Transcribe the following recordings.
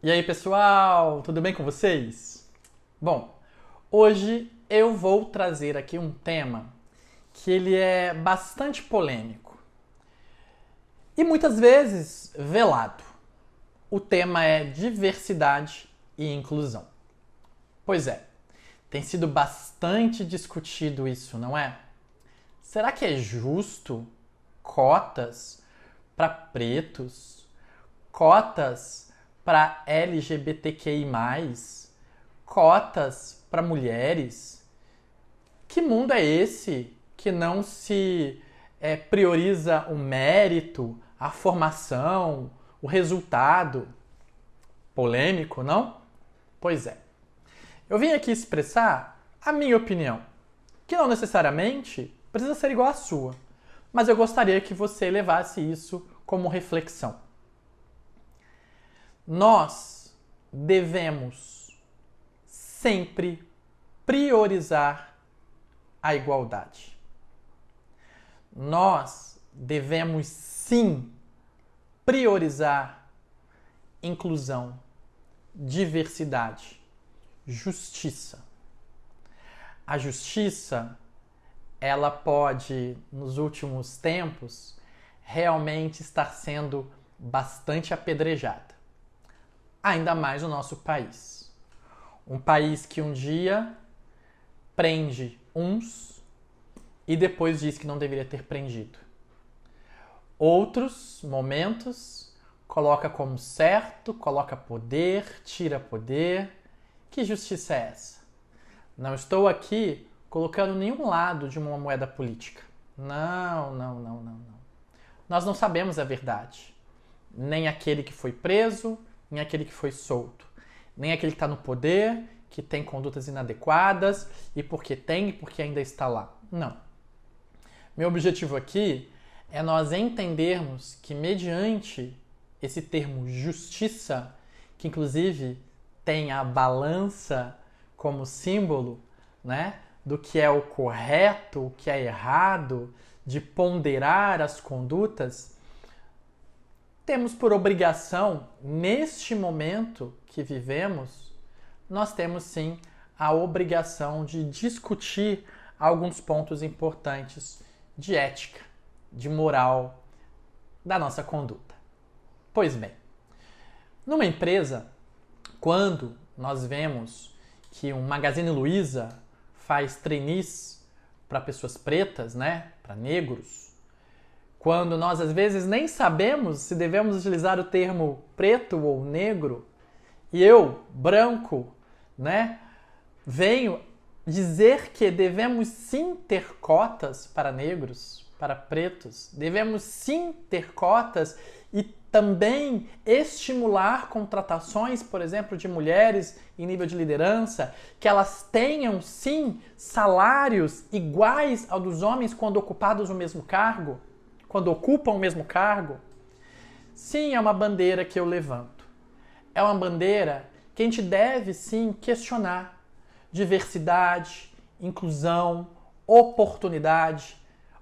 E aí, pessoal, tudo bem com vocês? Bom, hoje eu vou trazer aqui um tema que ele é bastante polêmico e muitas vezes velado. O tema é diversidade e inclusão. Pois é, tem sido bastante discutido isso, não é? Será que é justo cotas para pretos, cotas para LGBTQI+, cotas para mulheres? Que mundo é esse que não se prioriza o mérito, a formação, o resultado? Polêmico, não? Pois é. Eu vim aqui expressar a minha opinião, que não necessariamente precisa ser igual à sua, mas eu gostaria que você levasse isso como reflexão. Nós devemos sempre priorizar a igualdade. Nós devemos sim priorizar inclusão, diversidade, justiça. A justiça, ela pode, nos últimos tempos, realmente estar sendo bastante apedrejada. Ainda mais no nosso país. Um país que um dia prende uns e depois diz que não deveria ter prendido. Outros momentos coloca como certo, coloca poder, tira poder. Que justiça é essa? Não estou aqui colocando nenhum lado de uma moeda política. Não. Nós não sabemos a verdade. Nem aquele que foi preso, nem aquele que foi solto. Nem aquele que está no poder, que tem condutas inadequadas e porque ainda está lá. Não. Meu objetivo aqui é nós entendermos que mediante esse termo justiça, que inclusive tem a balança como símbolo, né, do que é o correto, o que é errado, de ponderar as condutas, temos por obrigação, neste momento que vivemos, nós temos sim a obrigação de discutir alguns pontos importantes de ética, de moral, da nossa conduta. Pois bem, numa empresa, quando nós vemos que um Magazine Luiza faz trainees para pessoas pretas, né, para negros, quando nós às vezes nem sabemos se devemos utilizar o termo preto ou negro, e eu, branco, né, venho dizer que devemos sim ter cotas para negros, para pretos, devemos sim ter cotas e também estimular contratações, por exemplo, de mulheres em nível de liderança, que elas tenham sim salários iguais ao dos homens quando ocupados o mesmo cargo, quando ocupam o mesmo cargo. Sim, é uma bandeira que eu levanto. É uma bandeira que a gente deve sim questionar. Diversidade, inclusão, oportunidade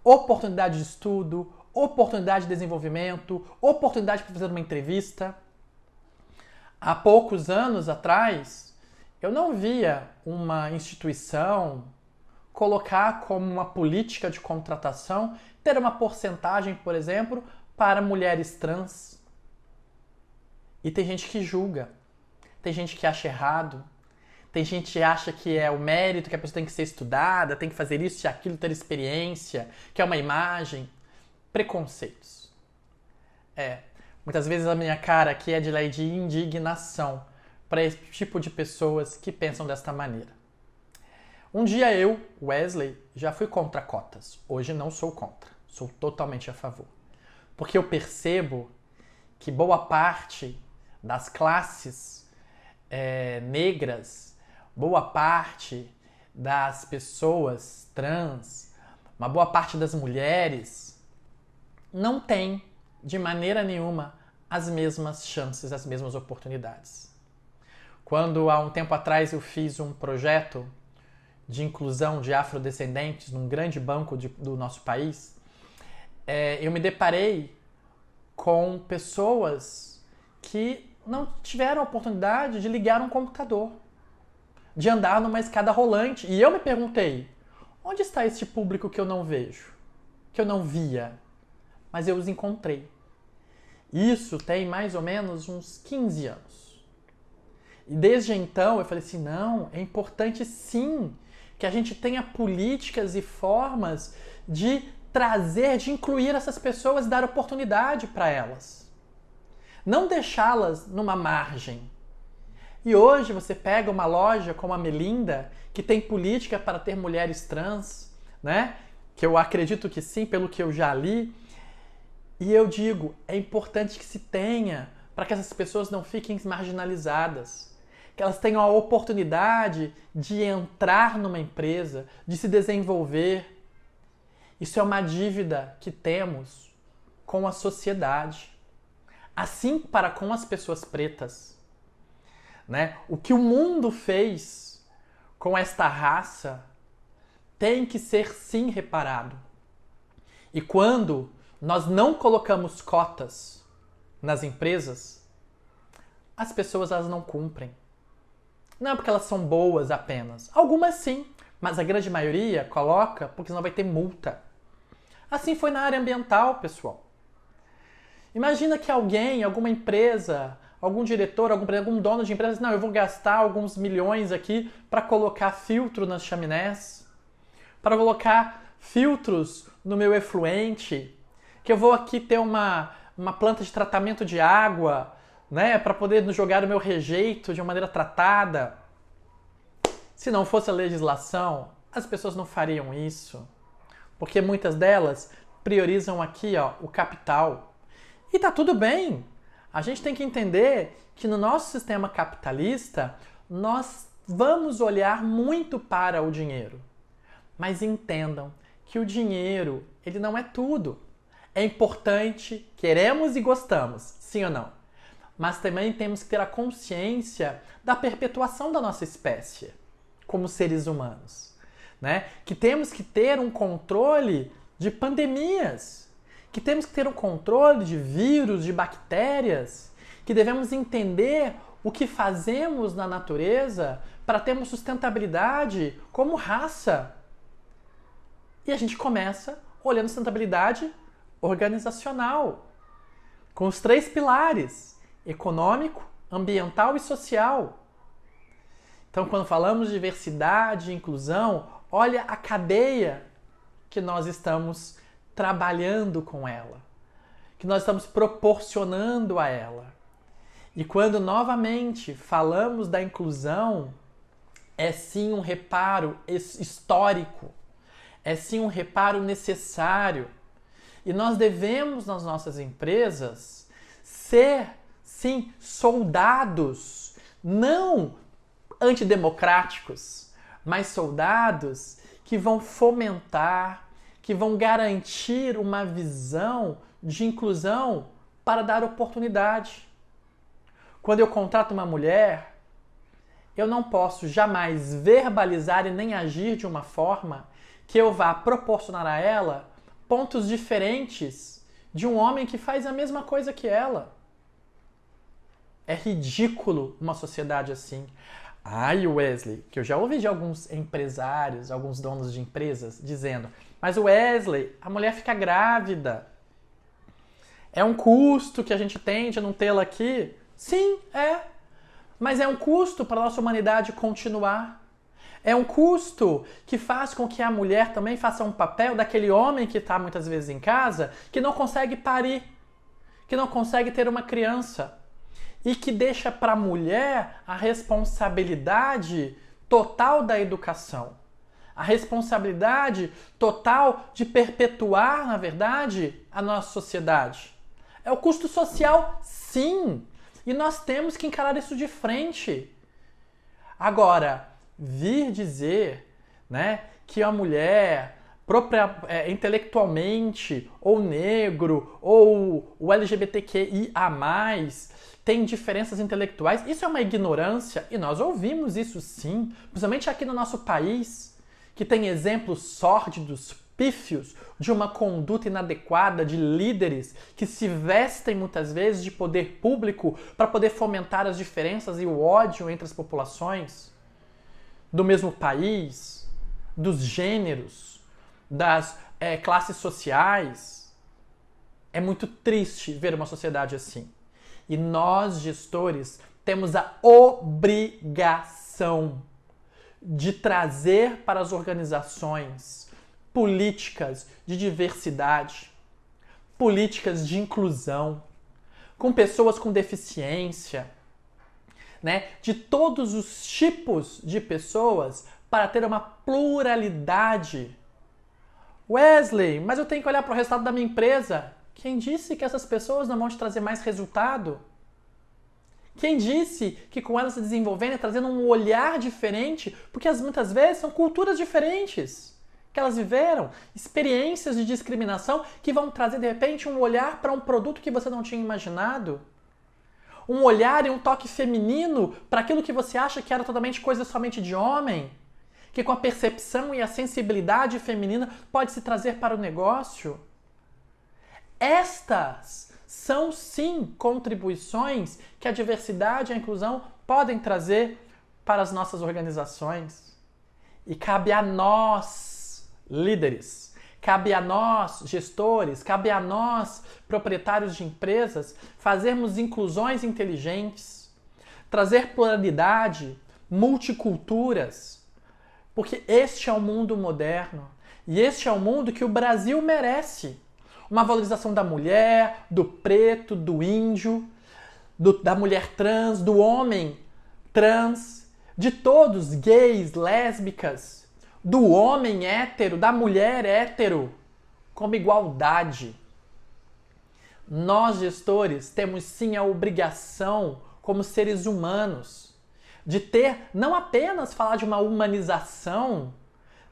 de estudo, oportunidade de desenvolvimento, oportunidade para fazer uma entrevista. Há poucos anos atrás, eu não via uma instituição colocar como uma política de contratação ter uma porcentagem, por exemplo, para mulheres trans. E tem gente que julga, tem gente que acha errado, tem gente que acha que é o mérito, que a pessoa tem que ser estudada, tem que fazer isso e aquilo, ter experiência, que é uma imagem. Preconceitos. Muitas vezes a minha cara aqui é de indignação para esse tipo de pessoas que pensam desta maneira. Um dia eu, Wesley, já fui contra cotas. Hoje não sou contra. Sou totalmente a favor. Porque eu percebo que boa parte das classes negras, boa parte das pessoas trans, uma boa parte das mulheres não tem, de maneira nenhuma, as mesmas chances, as mesmas oportunidades. Quando há um tempo atrás eu fiz um projeto de inclusão de afrodescendentes num grande banco do nosso país, eu me deparei com pessoas que não tiveram a oportunidade de ligar um computador, de andar numa escada rolante. E eu me perguntei, onde está este público que eu não vejo, que eu não via, mas eu os encontrei. Isso tem mais ou menos uns 15 anos. E desde então eu falei assim, não, é importante sim que a gente tenha políticas e formas de trazer, de incluir essas pessoas e dar oportunidade para elas. Não deixá-las numa margem. E hoje você pega uma loja como a Melinda, que tem política para ter mulheres trans, né? Que eu acredito que sim, pelo que eu já li. E eu digo, é importante que se tenha, para que essas pessoas não fiquem marginalizadas. Que elas tenham a oportunidade de entrar numa empresa, de se desenvolver. Isso é uma dívida que temos com a sociedade. Assim para com as pessoas pretas, né? O que o mundo fez com esta raça tem que ser sim reparado. E quando nós não colocamos cotas nas empresas, as pessoas elas não cumprem. Não é porque elas são boas apenas. Algumas sim, mas a grande maioria coloca porque senão vai ter multa. Assim foi na área ambiental, pessoal. Imagina que alguém, alguma empresa, algum diretor, algum dono de empresa, não, eu vou gastar alguns milhões aqui para colocar filtro nas chaminés, para colocar filtros no meu efluente, que eu vou aqui ter uma planta de tratamento de água, né, para poder jogar o meu rejeito de uma maneira tratada. Se não fosse a legislação, as pessoas não fariam isso, porque muitas delas priorizam aqui, ó, o capital. E tá tudo bem. A gente tem que entender que no nosso sistema capitalista, nós vamos olhar muito para o dinheiro. Mas entendam que o dinheiro, ele não é tudo. É importante, queremos e gostamos, sim ou não? Mas também temos que ter a consciência da perpetuação da nossa espécie, como seres humanos, né? Que temos que ter um controle de pandemias, que temos que ter um controle de vírus, de bactérias, que devemos entender o que fazemos na natureza para termos sustentabilidade como raça. E a gente começa olhando sustentabilidade organizacional, com os 3 pilares: econômico, ambiental e social. Então, quando falamos de diversidade e inclusão, olha a cadeia que nós estamos trabalhando com ela, que nós estamos proporcionando a ela. E quando novamente falamos da inclusão, é sim um reparo histórico, é sim um reparo necessário. E nós devemos, nas nossas empresas, ser, sim, soldados, não antidemocráticos, mas soldados que vão fomentar, que vão garantir uma visão de inclusão para dar oportunidade. Quando eu contrato uma mulher, eu não posso jamais verbalizar e nem agir de uma forma que eu vá proporcionar a ela pontos diferentes de um homem que faz a mesma coisa que ela. É ridículo uma sociedade assim. Ai, Wesley, que eu já ouvi de alguns empresários, alguns donos de empresas, dizendo: mas Wesley, a mulher fica grávida. É um custo que a gente tem de não tê-la aqui? Sim, é. Mas é um custo para a nossa humanidade continuar. É um custo que faz com que a mulher também faça um papel daquele homem que está muitas vezes em casa, que não consegue parir, que não consegue ter uma criança. E que deixa para a mulher a responsabilidade total da educação. A responsabilidade total de perpetuar, na verdade, a nossa sociedade. É o custo social, sim. E nós temos que encarar isso de frente. Agora, vir dizer, né, que a mulher intelectualmente, ou negro, ou o LGBTQIA+, tem diferenças intelectuais, isso é uma ignorância, e nós ouvimos isso sim, principalmente aqui no nosso país, que tem exemplos sórdidos, pífios de uma conduta inadequada de líderes que se vestem muitas vezes de poder público para poder fomentar as diferenças e o ódio entre as populações do mesmo país, dos gêneros, das classes sociais. É muito triste ver uma sociedade assim. E nós, gestores, temos a obrigação de trazer para as organizações políticas de diversidade, políticas de inclusão, com pessoas com deficiência, né? De todos os tipos de pessoas para ter uma pluralidade. Wesley, mas eu tenho que olhar para o resultado da minha empresa. Quem disse que essas pessoas não vão te trazer mais resultado? Quem disse que com elas se desenvolvendo e trazendo um olhar diferente, porque muitas vezes são culturas diferentes que elas viveram, experiências de discriminação que vão trazer de repente um olhar para um produto que você não tinha imaginado. Um olhar e um toque feminino para aquilo que você acha que era totalmente coisa somente de homem, que com a percepção e a sensibilidade feminina pode se trazer para o negócio. Estas são sim contribuições que a diversidade e a inclusão podem trazer para as nossas organizações. E cabe a nós, líderes, cabe a nós, gestores, cabe a nós, proprietários de empresas, fazermos inclusões inteligentes, trazer pluralidade, multiculturas, porque este é o mundo moderno e este é o mundo que o Brasil merece. Uma valorização da mulher, do preto, do índio, da mulher trans, do homem trans, de todos, gays, lésbicas, do homem hétero, da mulher hétero, como igualdade. Nós, gestores, temos sim a obrigação, como seres humanos, de ter, não apenas falar de uma humanização,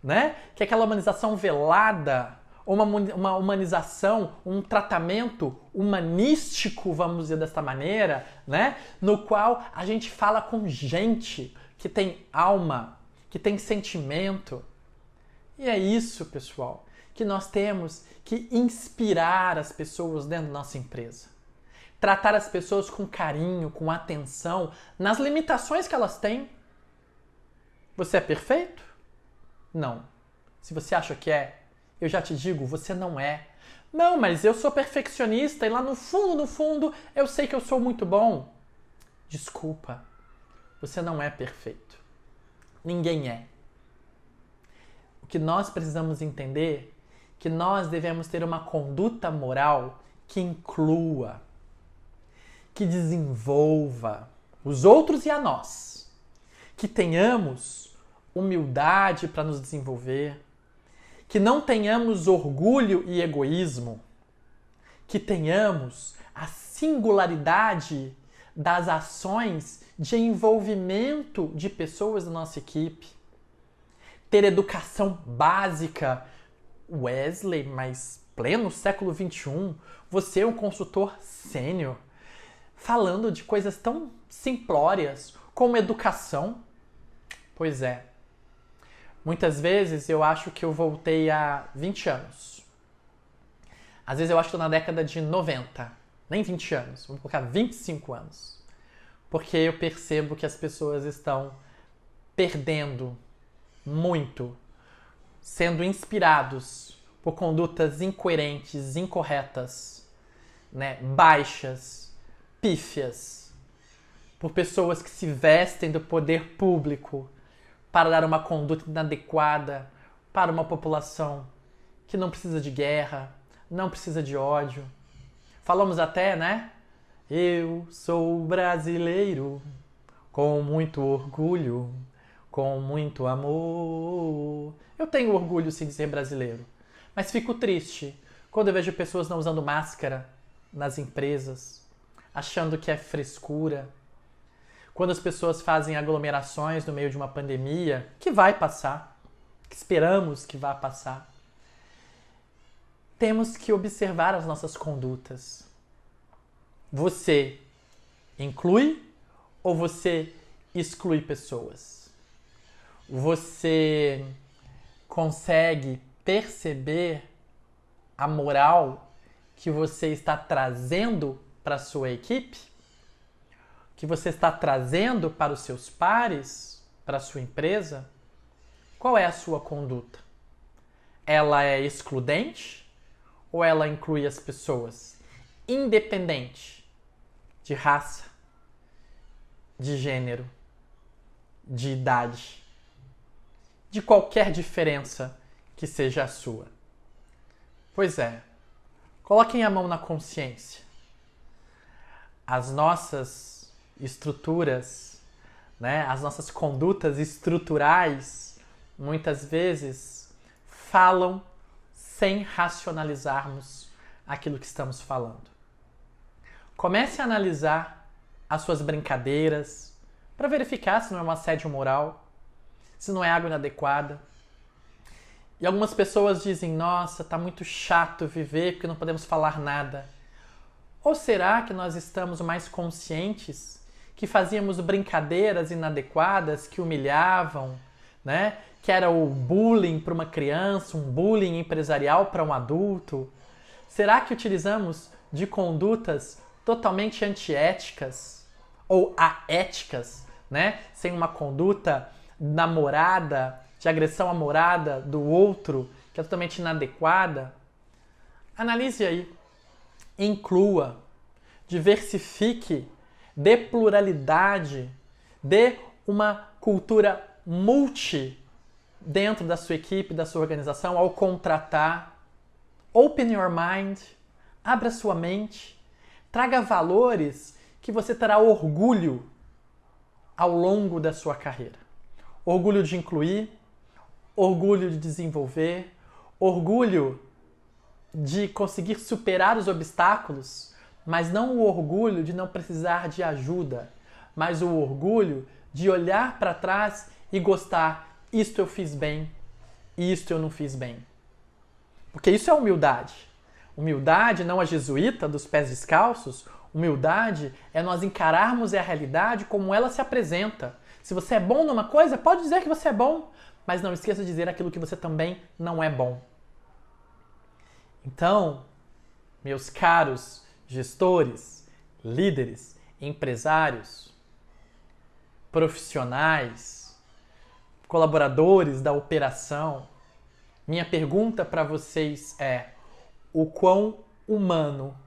né? Que é aquela humanização velada, uma humanização, um tratamento humanístico, vamos dizer desta maneira, né? No qual a gente fala com gente que tem alma, que tem sentimento. E é isso, pessoal, que nós temos que inspirar as pessoas dentro da nossa empresa. Tratar as pessoas com carinho, com atenção, nas limitações que elas têm. Você é perfeito? Não. Se você acha que é, eu já te digo, você não é. Não, mas eu sou perfeccionista e lá no fundo, eu sei que eu sou muito bom. Desculpa, você não é perfeito. Ninguém é. O que nós precisamos entender é que nós devemos ter uma conduta moral que inclua, que desenvolva os outros e a nós. Que tenhamos humildade para nos desenvolver, que não tenhamos orgulho e egoísmo, que tenhamos a singularidade das ações de envolvimento de pessoas da nossa equipe, ter educação básica. Wesley, mas pleno século XXI, você é um consultor sênior, falando de coisas tão simplórias como educação? Pois é. Muitas vezes eu acho que eu voltei há 20 anos. Às vezes eu acho que estou na década de 90. Nem 20 anos, vamos colocar 25 anos. Porque eu percebo que as pessoas estão perdendo muito, sendo inspirados por condutas incoerentes, incorretas, né, baixas, pífias, por pessoas que se vestem do poder público para dar uma conduta inadequada para uma população que não precisa de guerra, não precisa de ódio. Falamos até, né? Eu sou brasileiro, com muito orgulho, com muito amor. Eu tenho orgulho sim de ser brasileiro, mas fico triste quando eu vejo pessoas não usando máscara nas empresas, achando que é frescura. Quando as pessoas fazem aglomerações no meio de uma pandemia, que vai passar, que esperamos que vá passar. Temos que observar as nossas condutas. Você inclui ou você exclui pessoas? Você consegue perceber a moral que você está trazendo para a sua equipe? Que você está trazendo para os seus pares, para a sua empresa? Qual é a sua conduta? Ela é excludente ou ela inclui as pessoas, independente de raça, de gênero, de idade, de qualquer diferença que seja a sua? Pois é, coloquem a mão na consciência. As nossas estruturas, as nossas condutas estruturais, muitas vezes falam sem racionalizarmos aquilo que estamos falando. Comece a analisar as suas brincadeiras para verificar se não é um assédio moral, se não é água inadequada. E algumas pessoas dizem, nossa, tá muito chato viver porque não podemos falar nada. Ou será que nós estamos mais conscientes que fazíamos brincadeiras inadequadas que humilhavam, que era o bullying para uma criança, um bullying empresarial para um adulto? Será que utilizamos de condutas totalmente antiéticas ou aéticas, sem uma conduta namorada, de agressão amorada do outro, que é totalmente inadequada? Analise aí, inclua, diversifique, dê pluralidade, dê uma cultura multi dentro da sua equipe, da sua organização, ao contratar. Open your mind, abra sua mente, traga valores que você terá orgulho ao longo da sua carreira. Orgulho de incluir, orgulho de desenvolver, orgulho de conseguir superar os obstáculos, mas não o orgulho de não precisar de ajuda, mas o orgulho de olhar para trás e gostar, isto eu fiz bem, isto eu não fiz bem. Porque isso é humildade. Humildade não a jesuíta dos pés descalços, humildade é nós encararmos a realidade como ela se apresenta. Se você é bom numa coisa, pode dizer que você é bom, mas não esqueça de dizer aquilo que você também não é bom. Então, meus caros gestores, líderes, empresários, profissionais, colaboradores da operação, minha pergunta para vocês é: o quão humano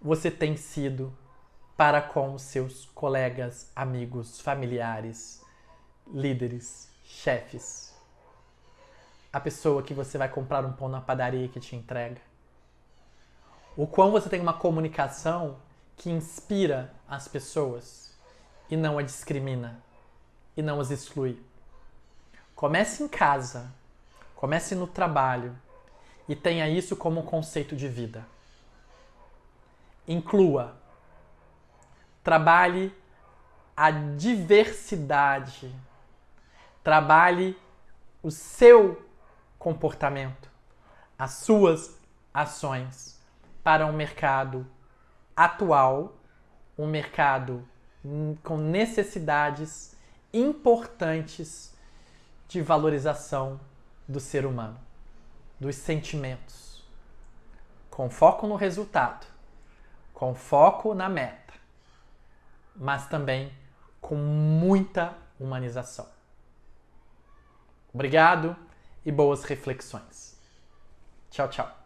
você tem sido para com os seus colegas, amigos, familiares, líderes, chefes? A pessoa que você vai comprar um pão na padaria que te entrega? O quão você tem uma comunicação que inspira as pessoas e não a discrimina e não as exclui? Comece em casa, comece no trabalho e tenha isso como um conceito de vida. Inclua, trabalhe a diversidade, trabalhe o seu comportamento, as suas ações para um mercado atual, um mercado com necessidades importantes de valorização do ser humano, dos sentimentos, com foco no resultado, com foco na meta, mas também com muita humanização. Obrigado e boas reflexões. Tchau, tchau.